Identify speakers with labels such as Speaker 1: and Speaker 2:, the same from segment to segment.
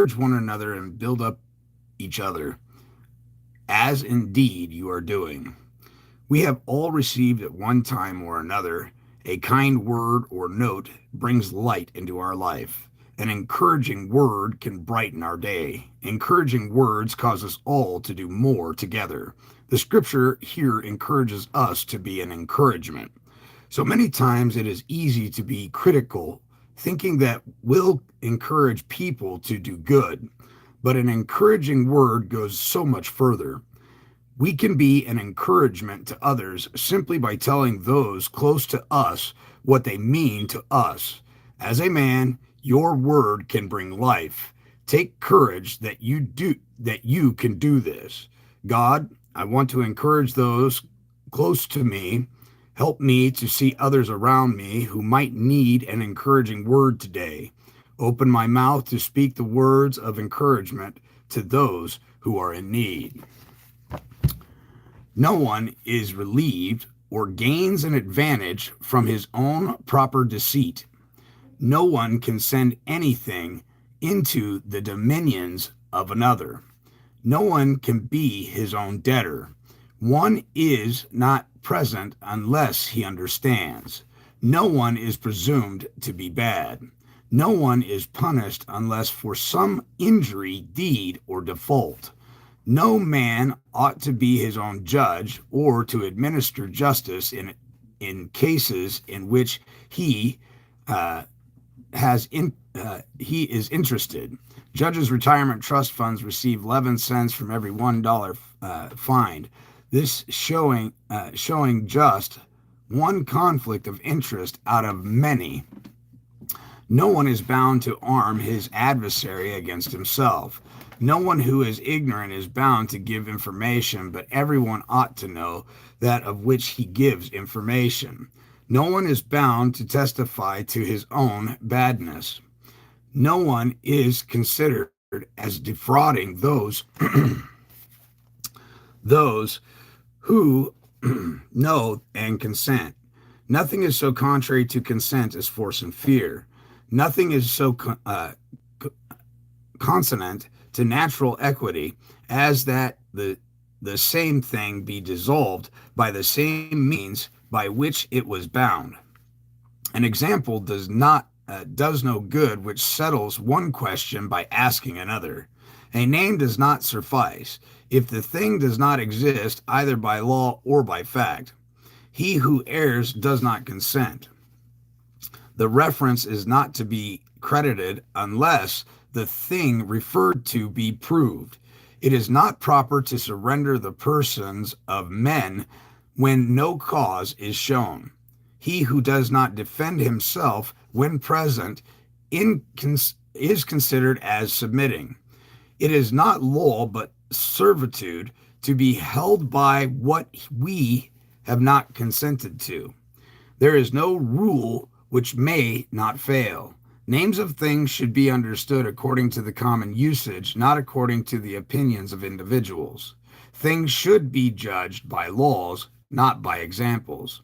Speaker 1: encourage one another and build up each other, as indeed you are doing. We have all received at one time or another a kind word or note brings light into our life. An encouraging word can brighten our day. Encouraging words cause us all to do more together. The scripture here encourages us to be an encouragement. So many times it is easy to be critical, thinking that we'll encourage people to do good. But an encouraging word goes so much further. We can be an encouragement to others simply by telling those close to us what they mean to us. As a man, your word can bring life. Take courage that you can do this. God, I want to encourage those close to me. Help me to see others around me who might need an encouraging word today. Open my mouth to speak the words of encouragement to those who are in need. No one is relieved or gains an advantage from his own proper deceit. No one can send anything into the dominions of another. No one can be his own debtor. One is not present unless he understands. No one is presumed to be bad. No one is punished unless for some injury, deed, or default. No man ought to be his own judge or to administer justice in cases in which he is interested. Judges' retirement trust funds receive 11 cents from every $1 fined. This showing just one conflict of interest out of many. No one is bound to arm his adversary against himself. No one who is ignorant is bound to give information, but everyone ought to know that of which he gives information. No one is bound to testify to his own badness. No one is considered as defrauding those those who know and consent. Nothing is so contrary to consent as force and fear. Nothing is so consonant to natural equity as that the same thing be dissolved by the same means by which it was bound. An example does no good which settles one question by asking another. A name does not suffice if the thing does not exist either by law or by fact. He who errs does not consent. The reference is not to be credited unless the thing referred to be proved. It is not proper to surrender the persons of men when no cause is shown. He who does not defend himself when present is considered as submitting. It is not law but servitude to be held by what we have not consented to. There is no rule which may not fail. Names of things should be understood according to the common usage, not according to the opinions of individuals. Things should be judged by laws, not by examples.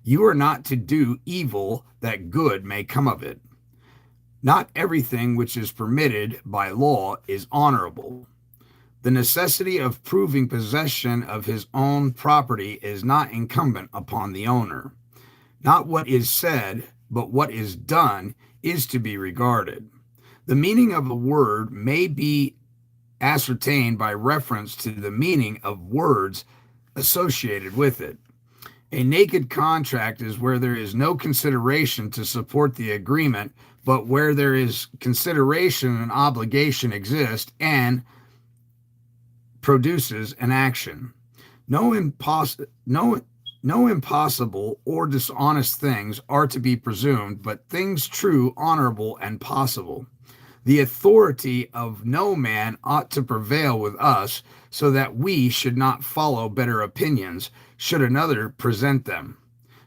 Speaker 1: You are not to do evil that good may come of it. Not everything which is permitted by law is honorable. The necessity of proving possession of his own property is not incumbent upon the owner. Not what is said, but what is done is to be regarded. The meaning of a word may be ascertained by reference to the meaning of words associated with it. A naked contract is where there is no consideration to support the agreement, but where there is consideration and obligation exist and produces an action. No impossible or dishonest things are to be presumed, but things true, honorable, and possible. The authority of no man ought to prevail with us, so that we should not follow better opinions, should another present them.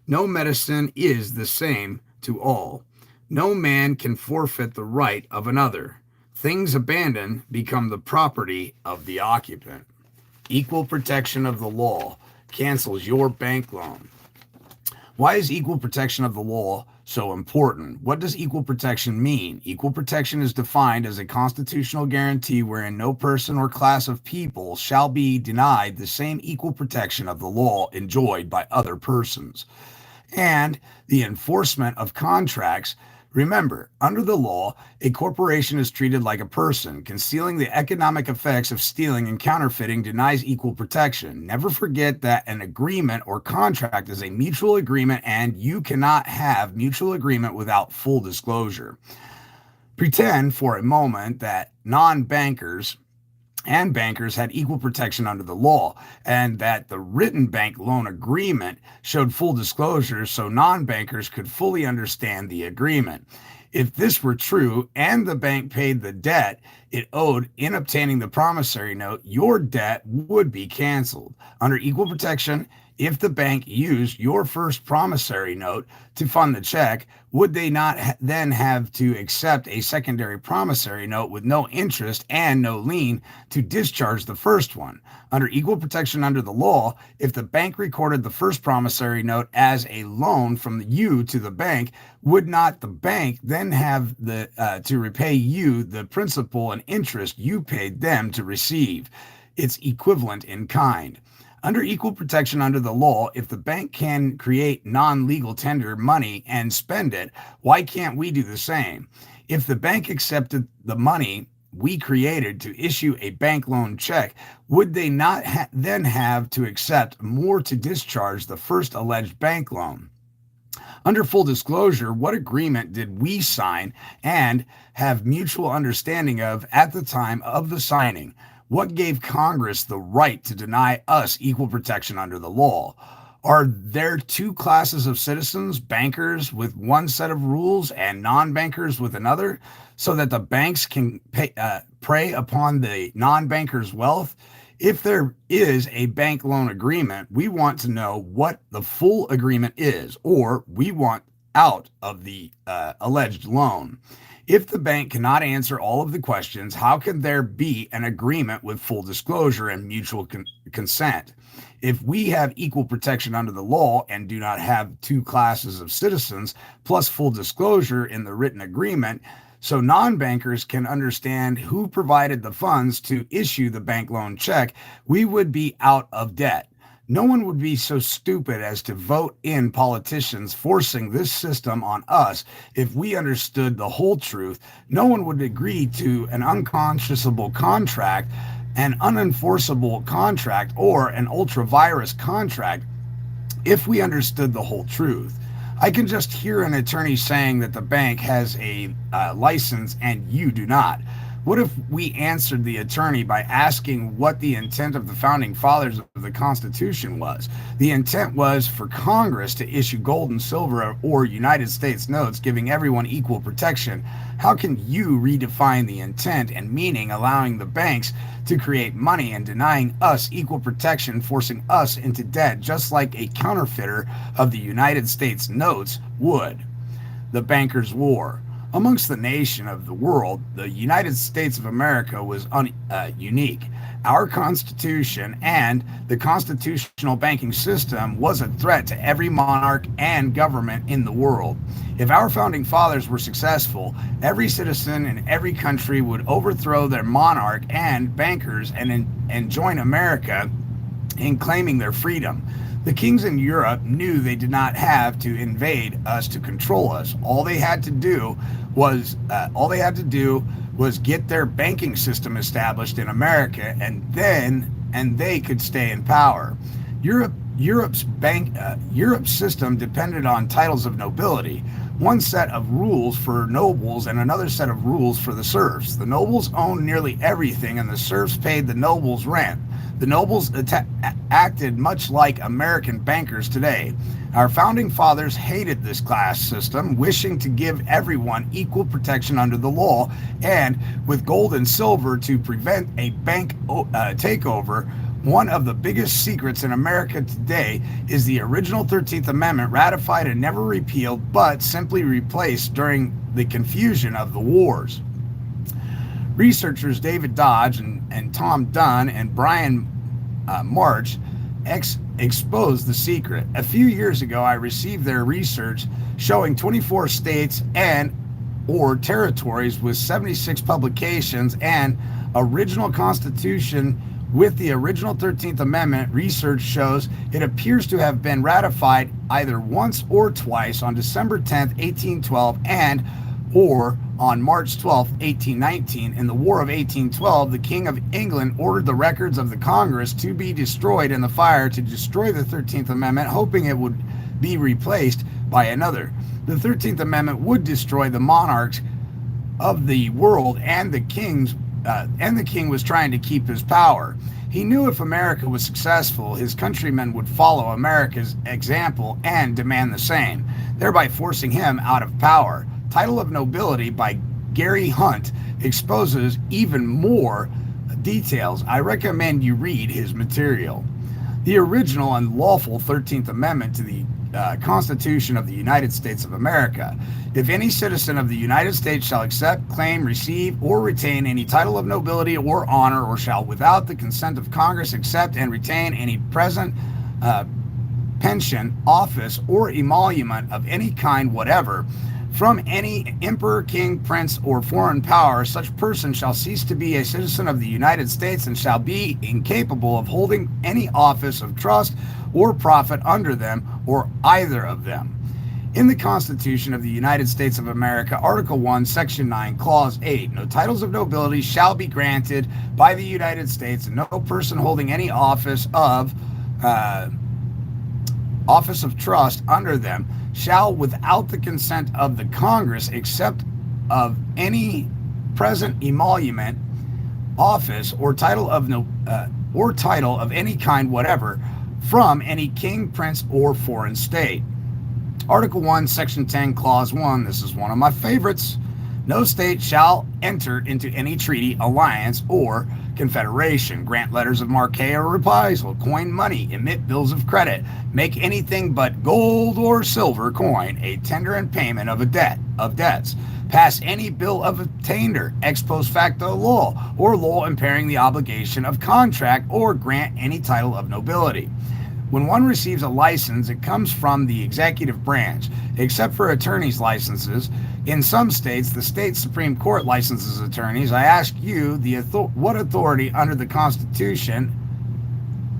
Speaker 1: No medicine is the same to all. No man can forfeit the right of another. Things abandoned become the property of the occupant. Equal protection of the law cancels your bank loan. Why is equal protection of the law so important. What does equal protection mean? Equal protection is defined as a constitutional guarantee wherein no person or class of people shall be denied the same equal protection of the law enjoyed by other persons. And the enforcement of contracts. Remember, under the law, a corporation is treated like a person. Concealing the economic effects of stealing and counterfeiting denies equal protection. Never forget that an agreement or contract is a mutual agreement, and you cannot have mutual agreement without full disclosure. Pretend for a moment that non bankers and bankers had equal protection under the law, and that the written bank loan agreement showed full disclosure so non bankers could fully understand the agreement. If this were true and the bank paid the debt it owed in obtaining the promissory note, your debt would be canceled. Under equal protection, if the bank used your first promissory note to fund the check, would they not then have to accept a secondary promissory note with no interest and no lien to discharge the first one? Under equal protection under the law, if the bank recorded the first promissory note as a loan from you to the bank, would not the bank then have to repay you the principal and interest you paid them to receive? It's equivalent in kind. Under equal protection under the law, if the bank can create non-legal tender money and spend it, why can't we do the same? If the bank accepted the money we created to issue a bank loan check, would they not then have to accept more to discharge the first alleged bank loan? Under full disclosure, what agreement did we sign and have mutual understanding of at the time of the signing? What gave Congress the right to deny us equal protection under the law? Are there two classes of citizens, bankers with one set of rules and non-bankers with another, so that the banks can prey upon the non-bankers' wealth? If there is a bank loan agreement, we want to know what the full agreement is, or we want out of the alleged loan. If the bank cannot answer all of the questions, how can there be an agreement with full disclosure and mutual consent? If we have equal protection under the law and do not have two classes of citizens plus full disclosure in the written agreement, so non-bankers can understand who provided the funds to issue the bank loan check, we would be out of debt. No one would be so stupid as to vote in politicians forcing this system on us if we understood the whole truth. No one would agree to an unconscionable contract, an unenforceable contract, or an ultra-virus contract if we understood the whole truth. I can just hear an attorney saying that the bank has a license and you do not. What if we answered the attorney by asking what the intent of the founding fathers of the Constitution was? The intent was for Congress to issue gold and silver or United States notes, giving everyone equal protection. How can you redefine the intent and meaning, allowing the banks to create money and denying us equal protection, forcing us into debt, just like a counterfeiter of the United States notes would? The Bankers' War. Amongst the nation of the world, the United States of America was unique. Our Constitution and the constitutional banking system was a threat to every monarch and government in the world. If our founding fathers were successful, every citizen in every country would overthrow their monarch and bankers and join America in claiming their freedom. The kings in Europe knew they did not have to invade us to control us. All they had to do was get their banking system established in America, and they could stay in power. Europe's system depended on titles of nobility, one set of rules for nobles and another set of rules for the serfs. The nobles owned nearly everything, and the serfs paid the nobles rent. The nobles acted much like American bankers today. Our founding fathers hated this class system, wishing to give everyone equal protection under the law, and with gold and silver to prevent a bank takeover. One of the biggest secrets in America today is the original 13th Amendment, ratified and never repealed, but simply replaced during the confusion of the wars. Researchers David Dodge and Tom Dunn and Brian March, exposed the secret. A few years ago, I received their research showing 24 states and or territories with 76 publications and original constitution with the original 13th Amendment. Research shows it appears to have been ratified either once or twice on December 10th, 1812 and or on March 12th, 1819. In the War of 1812, the King of England ordered the records of the Congress to be destroyed in the fire to destroy the 13th Amendment, hoping it would be replaced by another. The 13th Amendment would destroy the monarchs of the world, and the king was trying to keep his power. He knew if America was successful, his countrymen would follow America's example and demand the same, thereby forcing him out of power. Title of Nobility by Gary Hunt exposes even more details. I recommend you read his material. The original and lawful 13th Amendment to the Constitution of the United States of America. If any citizen of the United States shall accept, claim, receive, or retain any title of nobility or honor, or shall without the consent of Congress accept and retain any present pension, office, or emolument of any kind whatever, from any emperor, king, prince, or foreign power, such person shall cease to be a citizen of the United States and shall be incapable of holding any office of trust or profit under them or either of them. In the Constitution of the United States of America, Article 1, Section 9, Clause 8, no titles of nobility shall be granted by the United States, and no person holding any office of trust under them shall, without the consent of the Congress, accept of any present emolument, office, or title of any kind whatever, from any king, prince, or foreign state. Article 1, Section 10, Clause 1, this is one of my favorites. No state shall enter into any treaty, alliance, or confederation, grant letters of marque or reprisal, coin money, emit bills of credit, make anything but gold or silver coin a tender and payment of debts, pass any bill of attainder, ex post facto law, or law impairing the obligation of contract, or grant any title of nobility. When one receives a license, it comes from the executive branch, except for attorneys' licenses. In some states, the state Supreme Court licenses attorneys. I ask you, what authority under the Constitution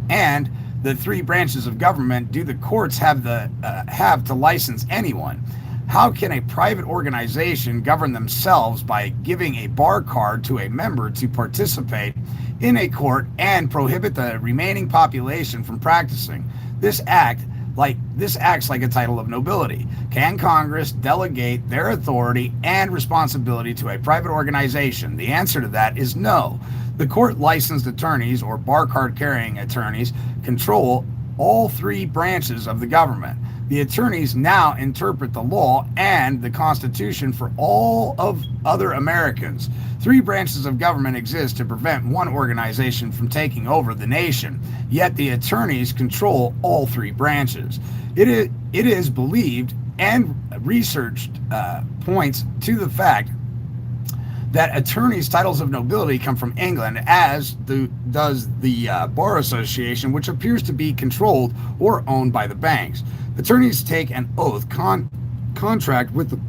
Speaker 1: and the three branches of government do the courts have to license anyone? How can a private organization govern themselves by giving a bar card to a member to participate in a court and prohibit the remaining population from practicing? This acts like a title of nobility. Can Congress delegate their authority and responsibility to a private organization? The answer to that is no. The court licensed attorneys, or bar card carrying attorneys, control all three branches of the government. The attorneys now interpret the law and the Constitution for all of other Americans. Three branches of government exist to prevent one organization from taking over the nation, yet the attorneys control all three branches. It is believed, and research points to the fact that attorneys' titles of nobility come from England, as does the Bar Association, which appears to be controlled or owned by the banks. Attorneys take an oath contract with the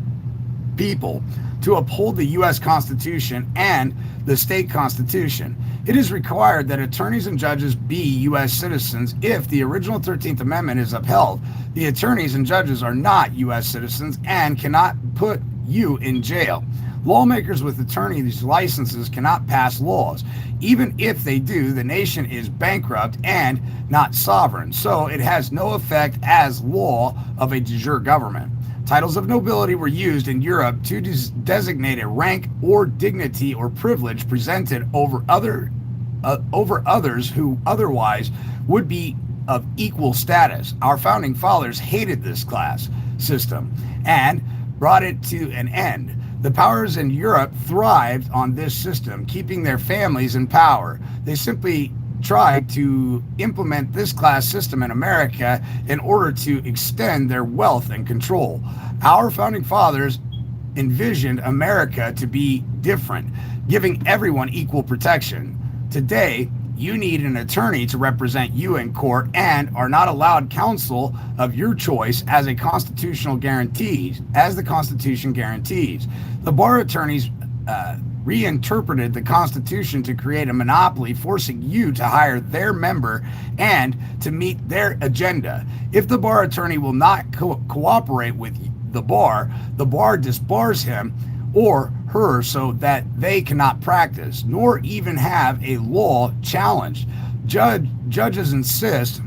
Speaker 1: people to uphold the U.S. Constitution and the state constitution. It is required that attorneys and judges be U.S. citizens. If the original 13th Amendment is upheld, the attorneys and judges are not U.S. citizens and cannot put you in jail. Lawmakers with attorneys' licenses cannot pass laws. Even if they do, the nation is bankrupt and not sovereign, so it has no effect as law of a de jure government. Titles of nobility were used in Europe to designate a rank or dignity or privilege presented over others who otherwise would be of equal status. Our founding fathers hated this class system and brought it to an end. The powers in Europe thrived on this system, keeping their families in power. They simply tried to implement this class system in America in order to extend their wealth and control. Our founding fathers envisioned America to be different, giving everyone equal protection. Today, you need an attorney to represent you in court and are not allowed counsel of your choice as a constitutional guarantees, as the Constitution guarantees. The bar attorneys reinterpreted the Constitution to create a monopoly, forcing you to hire their member and to meet their agenda. If the bar attorney will not cooperate with the bar disbars him or her so that they cannot practice, nor even have a law challenged. Judges insist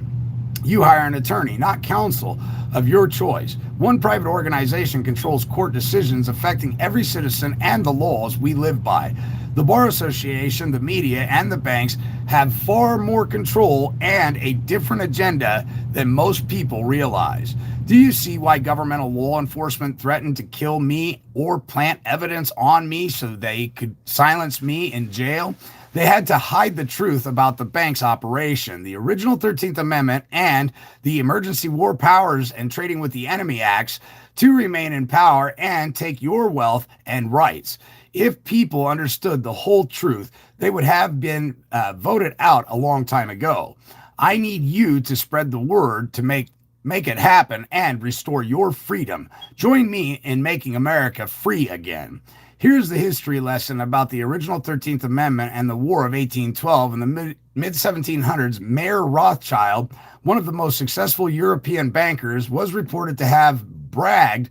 Speaker 1: you hire an attorney, not counsel of your choice. One private organization controls court decisions affecting every citizen and the laws we live by. The Bar Association, the media, and the banks have far more control and a different agenda than most people realize. Do you see why governmental law enforcement threatened to kill me or plant evidence on me so they could silence me in jail? They had to hide the truth about the bank's operation. The original 13th Amendment and the Emergency War Powers and Trading with the Enemy Acts to remain in power and take your wealth and rights. If people understood the whole truth, they would have been voted out a long time ago. I need you to spread the word to make it happen and restore your freedom. Join me in making America free again. Here's the history lesson about the original 13th Amendment and the War of 1812. In the mid-1700s, Mayer Rothschild, one of the most successful European bankers, was reported to have bragged,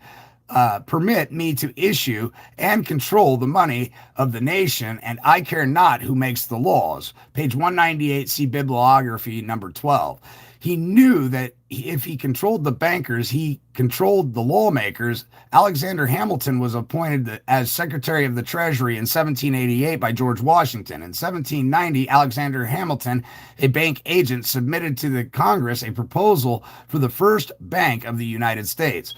Speaker 1: permit me to issue and control the money of the nation, and I care not who makes the laws. Page 198, see bibliography number 12. He knew that if he controlled the bankers, he controlled the lawmakers. Alexander Hamilton was appointed as Secretary of the Treasury in 1788 by George Washington. In 1790, Alexander Hamilton, a bank agent, submitted to the Congress a proposal for the first bank of the United States.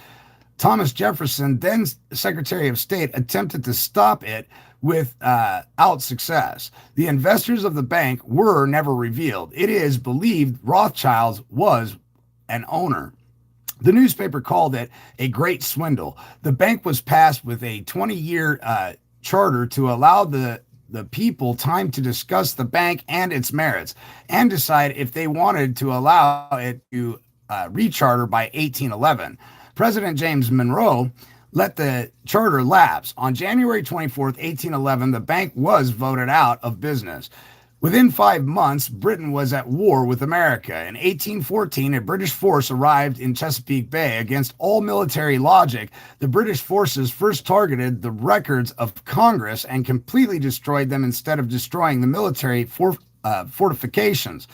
Speaker 1: Thomas Jefferson, then Secretary of State, attempted to stop it without success. The investors of the bank were never revealed. It is believed Rothschild was an owner. The newspaper called it a great swindle. The bank was passed with a 20-year charter to allow the people time to discuss the bank and its merits and decide if they wanted to allow it to recharter by 1811. President James Monroe let the charter lapse. On January 24th, 1811, the bank was voted out of business. Within 5 months, Britain was at war with America. In 1814, a British force arrived in Chesapeake Bay. Against all military logic, the British forces first targeted the records of Congress and completely destroyed them instead of destroying the military fortifications.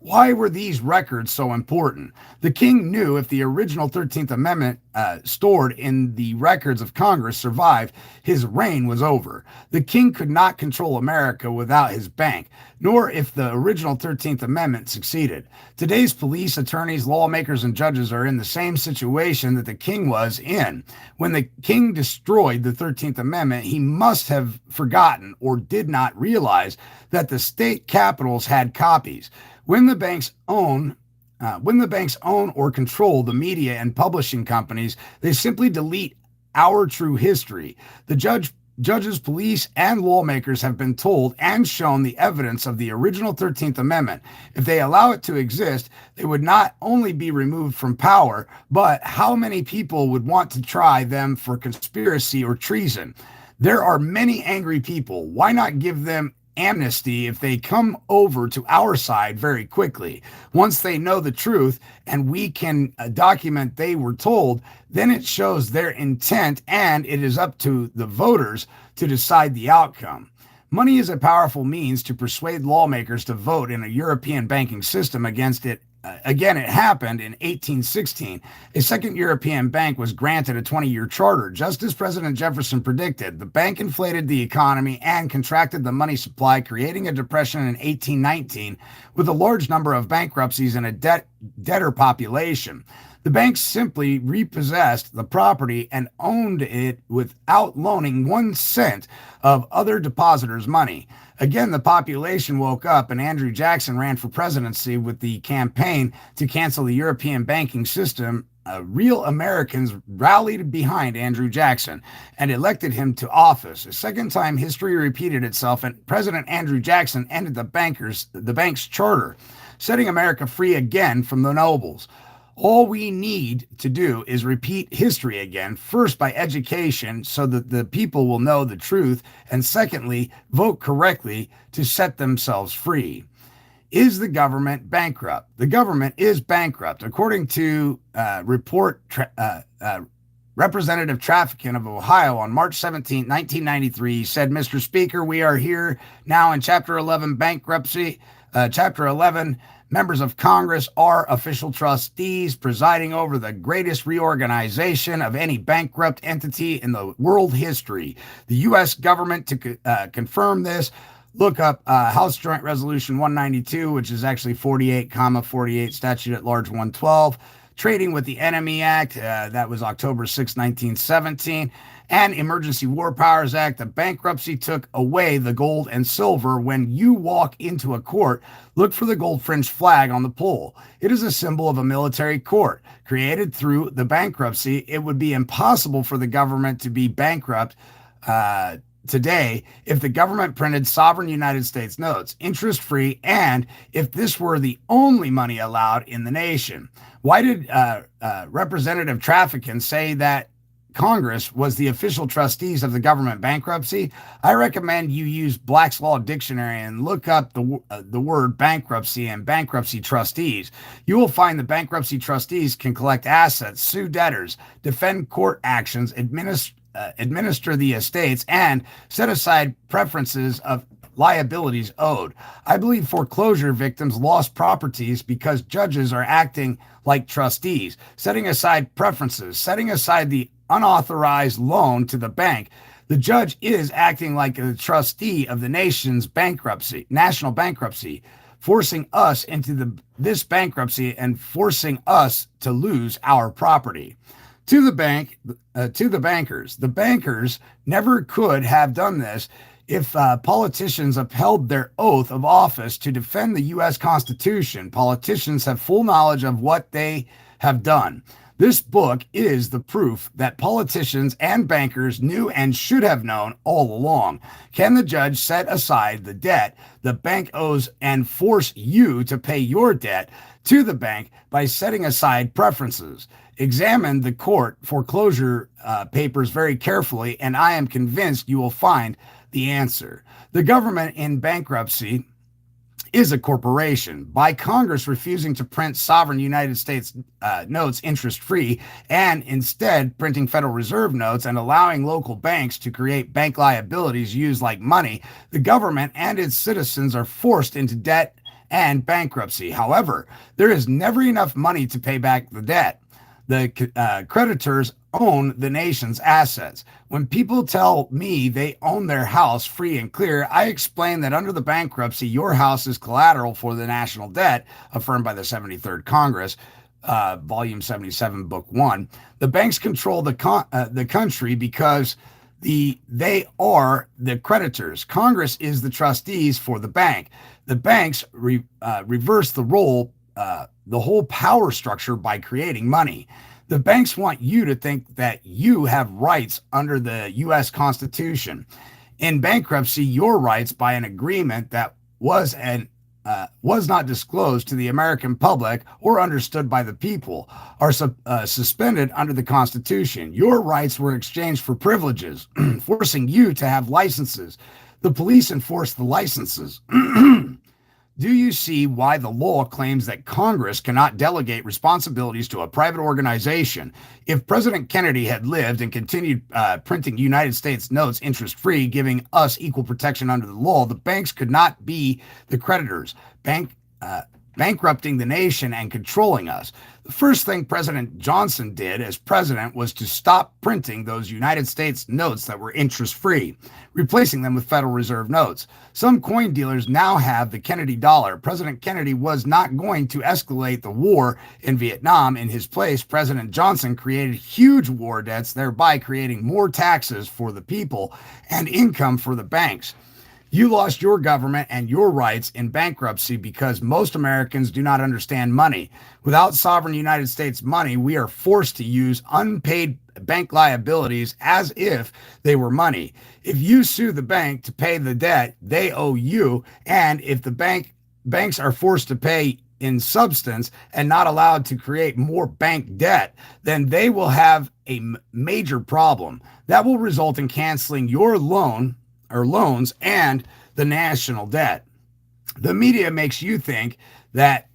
Speaker 1: Why were these records so important? The king knew if the original 13th Amendment stored in the records of Congress survived, his reign was over. The king could not control America without his bank, nor if the original 13th Amendment succeeded. Today's police, attorneys, lawmakers, and judges are in the same situation that the king was in. When the king destroyed the 13th Amendment, he must have forgotten or did not realize that the state capitals had copies. When the banks own or control the media and publishing companies, they simply delete our true history. The judges, police, and lawmakers have been told and shown the evidence of the original 13th Amendment. If they allow it to exist, they would not only be removed from power, but how many people would want to try them for conspiracy or treason? There are many angry people. Why not give them amnesty if they come over to our side very quickly? Once they know the truth and we can document they were told, then it shows their intent and it is up to the voters to decide the outcome. Money is a powerful means to persuade lawmakers to vote in a European banking system against it. Again, it happened in 1816. A second European bank was granted a 20-year charter, just as President Jefferson predicted. The bank inflated the economy and contracted the money supply, creating a depression in 1819 with a large number of bankruptcies and a debtor population. The bank simply repossessed the property and owned it without loaning 1 cent of other depositors' money. Again, the population woke up, and Andrew Jackson ran for presidency with the campaign to cancel the European banking system. Real Americans rallied behind Andrew Jackson and elected him to office. A second time, history repeated itself, and President Andrew Jackson ended the bank's charter, setting America free again from the nobles. All we need to do is repeat history again, first by education so that the people will know the truth, and secondly, vote correctly to set themselves free. Is the government bankrupt? The government is bankrupt. According to Representative Trafficant of Ohio on March 17, 1993, he said, Mr. Speaker, we are here now in Chapter 11 bankruptcy. Chapter 11, members of Congress are official trustees presiding over the greatest reorganization of any bankrupt entity in the world history. The U.S. government, to confirm this, look up House Joint Resolution 192, which is actually 48, Statute at Large 112, Trading with the Enemy Act, that was October 6, 1917, and Emergency War Powers Act. The bankruptcy took away the gold and silver. When you walk into a court, look for the gold fringed flag on the pole. It is a symbol of a military court. Created through the bankruptcy, it would be impossible for the government to be bankrupt today if the government printed sovereign United States notes, interest-free, and if this were the only money allowed in the nation. Why did Representative Trafficant say that Congress was the official trustees of the government bankruptcy? I recommend you use Black's Law Dictionary and look up the word bankruptcy and bankruptcy trustees. You will find the bankruptcy trustees can collect assets, sue debtors, defend court actions, administer the estates, and set aside preferences of liabilities owed. I believe foreclosure victims lost properties because judges are acting like trustees, setting aside preferences, setting aside the unauthorized loan to the bank. The judge is acting like a trustee of the national bankruptcy, forcing us into this bankruptcy and forcing us to lose our property. To the bankers. The bankers never could have done this if politicians upheld their oath of office to defend the U.S. Constitution. Politicians have full knowledge of what they have done. This book is the proof that politicians and bankers knew and should have known all along. Can the judge set aside the debt the bank owes and force you to pay your debt to the bank by setting aside preferences? Examine the court foreclosure papers very carefully, and I am convinced you will find the answer. The government in bankruptcy is a corporation. By Congress refusing to print sovereign United States notes interest-free and instead printing Federal Reserve notes and allowing local banks to create bank liabilities used like money, the government and its citizens are forced into debt and bankruptcy. However, there is never enough money to pay back the debt. The creditors own the nation's assets. When people tell me they own their house free and clear, I explain that under the bankruptcy, your house is collateral for the national debt affirmed by the 73rd Congress, Volume 77, Book 1. The banks control the country because they are the creditors. Congress is the trustees for the bank. The banks reverse the whole power structure by creating money. The banks want you to think that you have rights under the U.S. Constitution. In bankruptcy, your rights by an agreement that was not disclosed to the American public or understood by the people are suspended under the Constitution. Your rights were exchanged for privileges, forcing you to have licenses. The police enforce the licenses. Do you see why the law claims that Congress cannot delegate responsibilities to a private organization? If President Kennedy had lived and continued printing United States notes interest-free, giving us equal protection under the law, the banks could not be the creditors, bankrupting the nation and controlling us. The first thing President Johnson did as president was to stop printing those United States notes that were interest-free, replacing them with Federal Reserve notes. Some coin dealers now have the Kennedy dollar. President Kennedy was not going to escalate the war in Vietnam. In his place, President Johnson created huge war debts, thereby creating more taxes for the people and income for the banks. You lost your government and your rights in bankruptcy because most Americans do not understand money. Without sovereign United States money, we are forced to use unpaid bank liabilities as if they were money. If you sue the bank to pay the debt they owe you, and if the banks are forced to pay in substance and not allowed to create more bank debt, then they will have a major problem. That will result in canceling your loan or loans and the national debt. The media makes you think that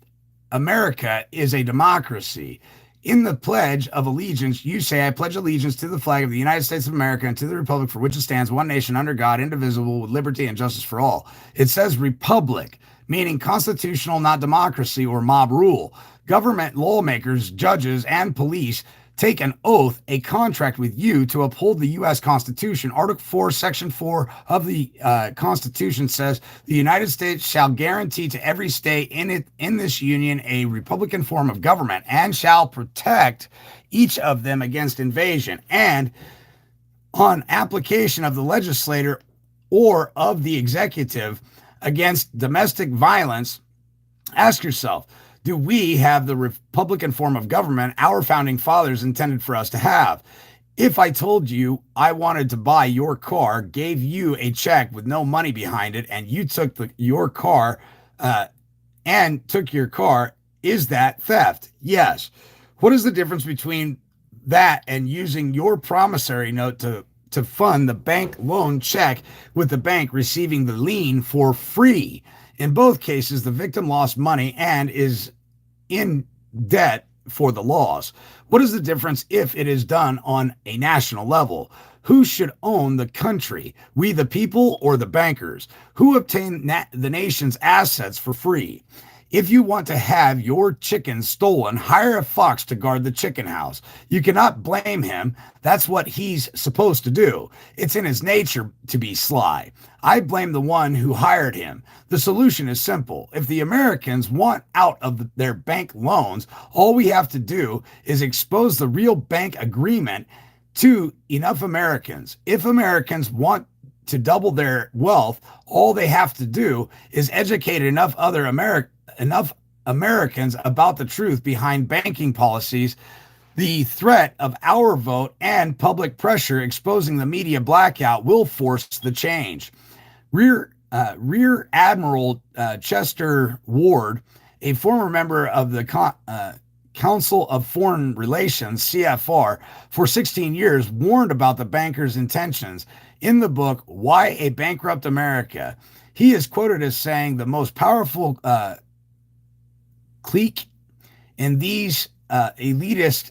Speaker 1: America is a democracy. In the Pledge of Allegiance, you say, I pledge allegiance to the flag of the United States of America and to the republic for which it stands, one nation under God, indivisible, with liberty and justice for all. It says republic, meaning constitutional, not democracy or mob rule. Government lawmakers, judges, and police take an oath, a contract with you to uphold the U.S. Constitution. Article 4, Section 4 of the Constitution says the United States shall guarantee to every state in this union a republican form of government and shall protect each of them against invasion. And on application of the legislator or of the executive against domestic violence, ask yourself, do we have the Republican form of government our founding fathers intended for us to have? If I told you I wanted to buy your car, gave you a check with no money behind it, and you took your car, is that theft? Yes. What is the difference between that and using your promissory note to fund the bank loan check with the bank receiving the lien for free? In both cases, the victim lost money and is in debt for the loss. What is the difference if it is done on a national level? Who should own the country? We the people or the bankers? Who obtain the nation's assets for free? If you want to have your chicken stolen, hire a fox to guard the chicken house. You cannot blame him. That's what he's supposed to do. It's in his nature to be sly. I blame the one who hired him. The solution is simple. If the Americans want out of their bank loans, all we have to do is expose the real bank agreement to enough Americans. If Americans want to double their wealth, all they have to do is educate enough Americans about the truth behind banking policies. The threat of our vote and public pressure exposing the media blackout will force the change. Rear Admiral Chester Ward, a former member of the Council of Foreign Relations, CFR, for 16 years, warned about the bankers' intentions. In the book, Why a Bankrupt America, he is quoted as saying the most powerful clique in these elitist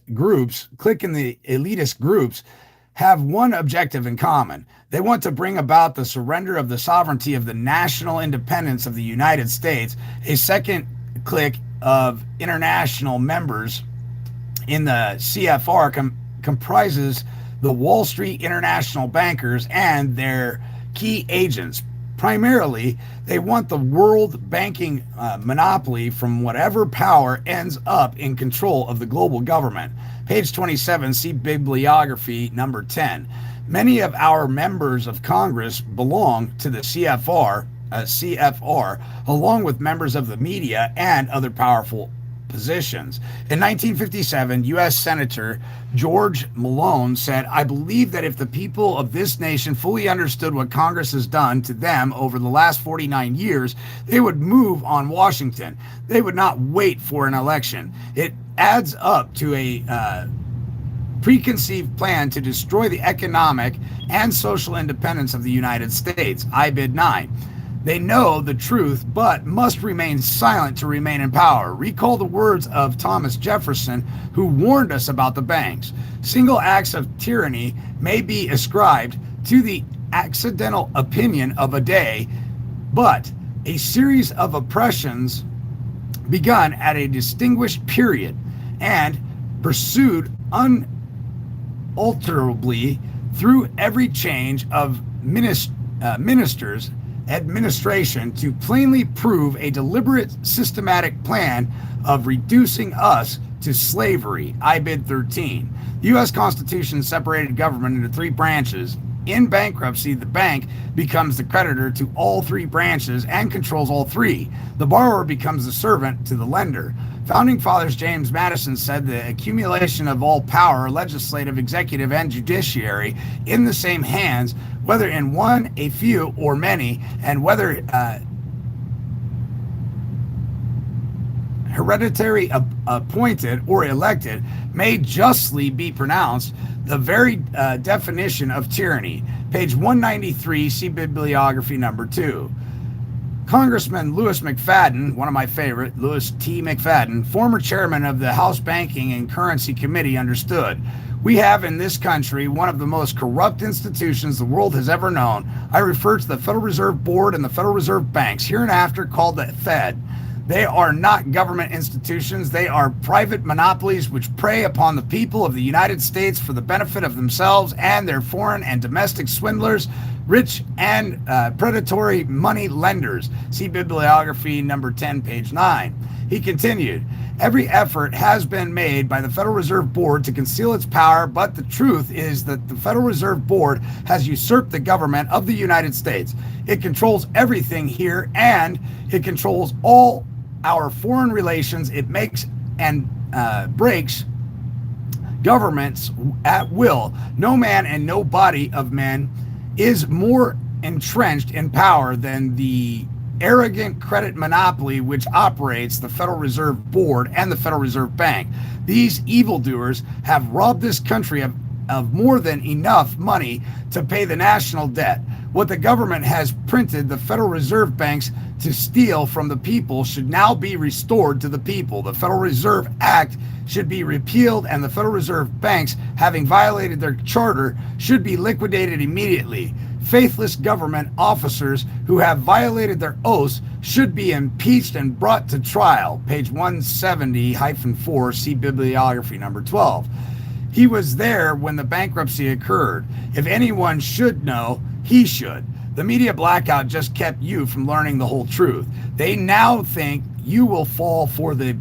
Speaker 1: groups have one objective in common. They want to bring about the surrender of the sovereignty of the national independence of the United States. A second clique of international members in the CFR comprises the Wall Street international bankers and their key agents. Primarily, they want the world banking monopoly from whatever power ends up in control of the global government. Page 27, see bibliography number 10. Many of our members of Congress belong to the CFR, along with members of the media and other powerful positions. In 1957, U.S. Senator George Malone said, I believe that if the people of this nation fully understood what Congress has done to them over the last 49 years, they would move on Washington. They would not wait for an election. It adds up to a preconceived plan to destroy the economic and social independence of the United States. I bid 9. They know the truth, but must remain silent to remain in power. Recall the words of Thomas Jefferson, who warned us about the banks. Single acts of tyranny may be ascribed to the accidental opinion of a day, but a series of oppressions begun at a distinguished period and pursued unalterably through every change of ministers administration to plainly prove a deliberate systematic plan of reducing us to slavery. I bid 13. The U.S. Constitution separated government into 3 branches: In bankruptcy, the bank becomes the creditor to all three branches and controls all three. The borrower becomes the servant to the lender. Founding Fathers James Madison said the accumulation of all power, legislative, executive, and judiciary, in the same hands, whether in one, a few, or many, and whether hereditary appointed or elected, may justly be pronounced the very definition of tyranny. Page 193, see bibliography number 2. Congressman Louis McFadden, one of my favorite, Louis T. McFadden, former chairman of the House Banking and Currency Committee, understood. We have in this country one of the most corrupt institutions the world has ever known. I refer to the Federal Reserve Board and the Federal Reserve Banks, hereinafter called the Fed. They are not government institutions. They are private monopolies which prey upon the people of the United States for the benefit of themselves and their foreign and domestic swindlers, rich and predatory money lenders. See bibliography number 10, page 9. He continued, every effort has been made by the Federal Reserve Board to conceal its power, but the truth is that the Federal Reserve Board has usurped the government of the United States. It controls everything here, and it controls all our foreign relations. It makes and breaks governments at will. No man and no body of men is more entrenched in power than the arrogant credit monopoly which operates the Federal Reserve Board and the Federal Reserve Bank. These evildoers have robbed this country of more than enough money to pay the national debt. What the government has printed the Federal Reserve banks to steal from the people should now be restored to the people. The Federal Reserve Act should be repealed, and the Federal Reserve banks, having violated their charter, should be liquidated immediately. Faithless government officers who have violated their oaths should be impeached and brought to trial. Page 170-4, see bibliography number 12. He was there when the bankruptcy occurred. If anyone should know, he should. The media blackout just kept you from learning the whole truth. They now think you will fall for the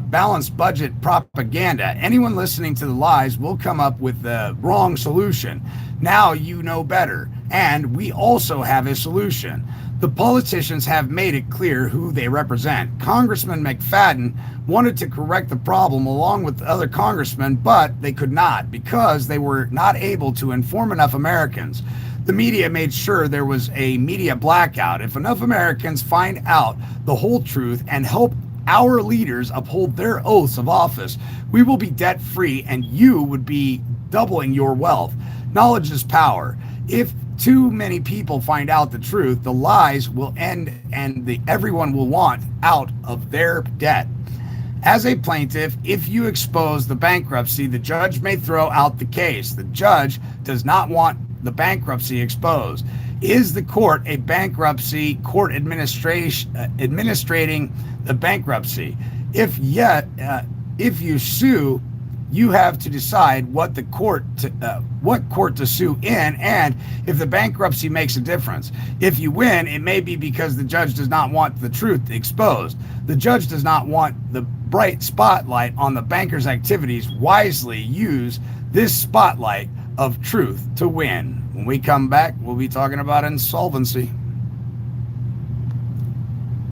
Speaker 1: balanced budget propaganda. Anyone listening to the lies will come up with the wrong solution. Now you know better, and we also have a solution. The politicians have made it clear who they represent. Congressman McFadden wanted to correct the problem along with other congressmen, but they could not because they were not able to inform enough Americans. The media made sure there was a media blackout. If enough Americans find out the whole truth and help our leaders uphold their oaths of office, we will be debt-free and you would be doubling your wealth. Knowledge is power. If too many people find out the truth, the lies will end and everyone will want out of their debt. As a plaintiff, if you expose the bankruptcy, the judge may throw out the case. The judge does not want the bankruptcy exposed. Is the court a bankruptcy court administrating the bankruptcy? If you sue, you have to decide what court to sue in, and if the bankruptcy makes a difference. If you win, it may be because the judge does not want the truth exposed. The judge does not want the bright spotlight on the banker's activities. Wisely use this spotlight of truth to win. When we come back, we'll be talking about insolvency.